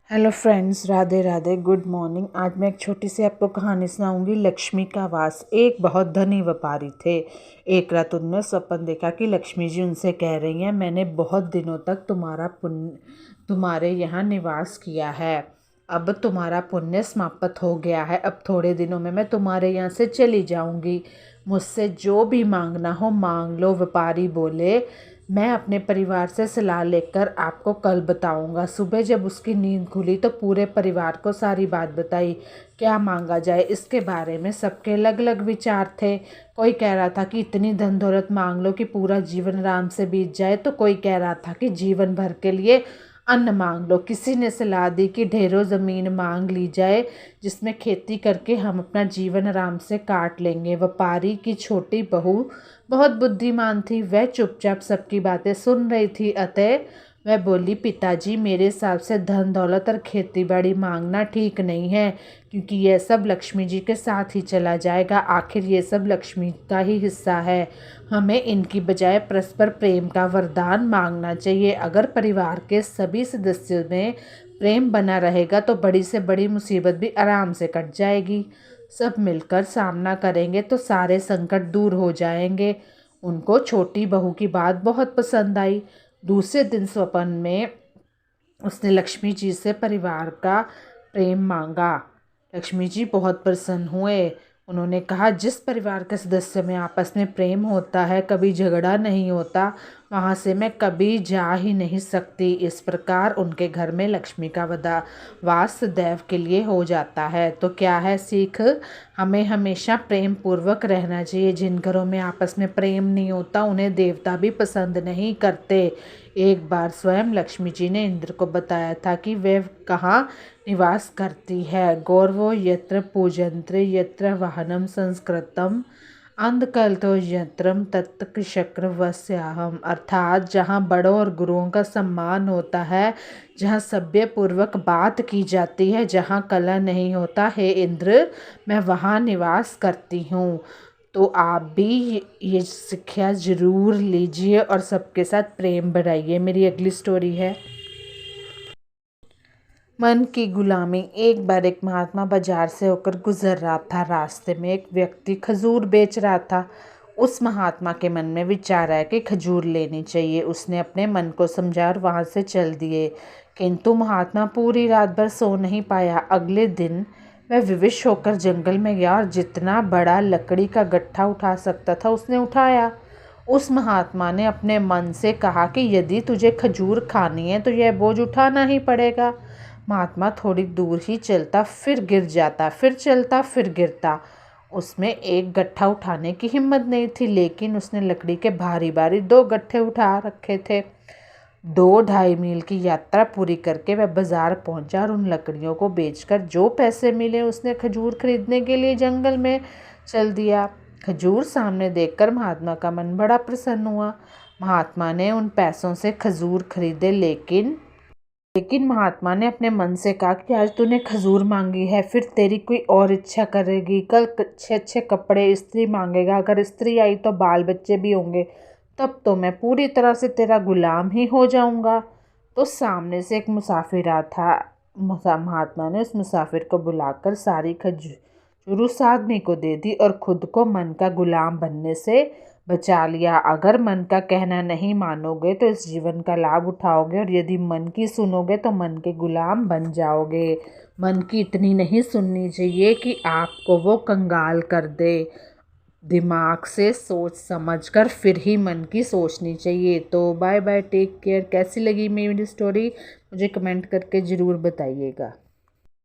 Hello friends, Radhe Radhe, good morning. आज मैं एक छोटी सी आपको कहानी सुनाऊंगी। लक्ष्मी का वास। एक बहुत धनी व्यापारी थे। एक रात उन्होंने स्वप्न देखा कि लक्ष्मी जी उनसे कह रही हैं, मैंने बहुत दिनों तक तुम्हारे यहाँ निवास किया है। अब तुम्हारा पुण्य समाप्त हो गया है। अब थोड़े दिनों में मैं तुम्हारे यहाँ से चली जाऊंगी। मुझसे जो भी मांगना हो मांग लो। व्यापारी बोले, मैं अपने परिवार से सलाह लेकर आपको कल बताऊंगा। सुबह जब उसकी नींद खुली तो पूरे परिवार को सारी बात बताई। क्या मांगा जाए इसके बारे में सबके अलग अलग विचार थे। कोई कह रहा था कि इतनी धन दौलत मांग लो कि पूरा जीवन आराम से बीत जाए, तो कोई कह रहा था कि जीवन भर के लिए अन्न मांग लो। किसी ने सलाह दी कि ढेरों ज़मीन मांग ली जाए जिसमें खेती करके हम अपना जीवन आराम से काट लेंगे। व्यापारी की छोटी बहू बहुत बुद्धिमान थी। वह चुपचाप सबकी बातें सुन रही थी। अतः वह बोली, पिताजी, मेरे हिसाब से धन दौलत और खेती बाड़ी मांगना ठीक नहीं है, क्योंकि यह सब लक्ष्मी जी के साथ ही चला जाएगा। आखिर ये सब लक्ष्मी का ही हिस्सा है। हमें इनकी बजाय परस्पर प्रेम का वरदान मांगना चाहिए। अगर परिवार के सभी सदस्यों में प्रेम बना रहेगा तो बड़ी से बड़ी मुसीबत भी आराम से कट जाएगी। सब मिलकर सामना करेंगे तो सारे संकट दूर हो जाएंगे। उनको छोटी बहू की बात बहुत पसंद आई। दूसरे दिन स्वप्न में उसने लक्ष्मी जी से परिवार का प्रेम मांगा। लक्ष्मी जी बहुत प्रसन्न हुए। उन्होंने कहा, जिस परिवार के सदस्य में आपस में प्रेम होता है, कभी झगड़ा नहीं होता, वहाँ से मैं कभी जा ही नहीं सकती। इस प्रकार उनके घर में लक्ष्मी का वास सदैव के लिए हो जाता है। तो क्या है सीख? हमें हमेशा प्रेम पूर्वक रहना चाहिए। जिन घरों में आपस में प्रेम नहीं होता उन्हें देवता भी पसंद नहीं करते। एक बार स्वयं लक्ष्मी जी ने इंद्र को बताया था कि वे कहाँ निवास करती है। गौरवो यत्र पूजन्ते यत्र वाहनम संस्कृतम अंधकल्तो यत्रम तत्र शक्रवस्याहम। अर्थात जहाँ बड़ों और गुरुओं का सम्मान होता है, जहाँ सभ्य पूर्वक बात की जाती है, जहाँ कलह नहीं होता, हे इंद्र, मैं वहाँ निवास करती हूँ। तो आप भी ये शिक्षा ज़रूर लीजिए और सबके साथ प्रेम बढ़ाइए। मेरी अगली स्टोरी है मन की गुलामी। एक बार एक महात्मा बाजार से होकर गुजर रहा था। रास्ते में एक व्यक्ति खजूर बेच रहा था। उस महात्मा के मन में विचार आया कि खजूर लेनी चाहिए। उसने अपने मन को समझा और वहाँ से चल दिए। किंतु महात्मा पूरी रात भर सो नहीं पाया। अगले दिन वह विवश होकर जंगल में गया और जितना बड़ा लकड़ी का गट्ठा उठा सकता था उसने उठाया। उस महात्मा ने अपने मन से कहा कि यदि तुझे खजूर खानी है तो यह बोझ उठाना ही पड़ेगा। महात्मा थोड़ी दूर ही चलता, फिर गिर जाता, फिर चलता, फिर गिरता। उसमें एक गट्ठा उठाने की हिम्मत नहीं थी, लेकिन उसने लकड़ी के भारी भारी 2 गट्ठे उठा रखे थे। 2-2.5 मील की यात्रा पूरी करके वह बाजार पहुंचा और उन लकड़ियों को बेचकर जो पैसे मिले उसने खजूर खरीदने के लिए जंगल में चल दिया। खजूर सामने देखकर महात्मा का मन बड़ा प्रसन्न हुआ। महात्मा ने उन पैसों से खजूर खरीदे, लेकिन महात्मा ने अपने मन से कहा कि आज तूने खजूर मांगी है, फिर तेरी कोई और इच्छा करेगी। कल अच्छे अच्छे कपड़े स्त्री मांगेगा, अगर स्त्री आई तो बाल बच्चे भी होंगे, तब तो मैं पूरी तरह से तेरा गुलाम ही हो जाऊंगा। तो सामने से एक मुसाफिर आ था। महात्मा ने उस मुसाफिर को बुलाकर सारी खजूर उस आदमी को दे दी और खुद को मन का गुलाम बनने से बचा लिया। अगर मन का कहना नहीं मानोगे तो इस जीवन का लाभ उठाओगे, और यदि मन की सुनोगे तो मन के गुलाम बन जाओगे। मन की इतनी नहीं सुननी चाहिए कि आपको वो कंगाल कर दे। दिमाग से सोच समझ कर फिर ही मन की सोचनी चाहिए। तो बाय बाय, टेक केयर। कैसी लगी मेरी स्टोरी मुझे कमेंट करके ज़रूर बताइएगा।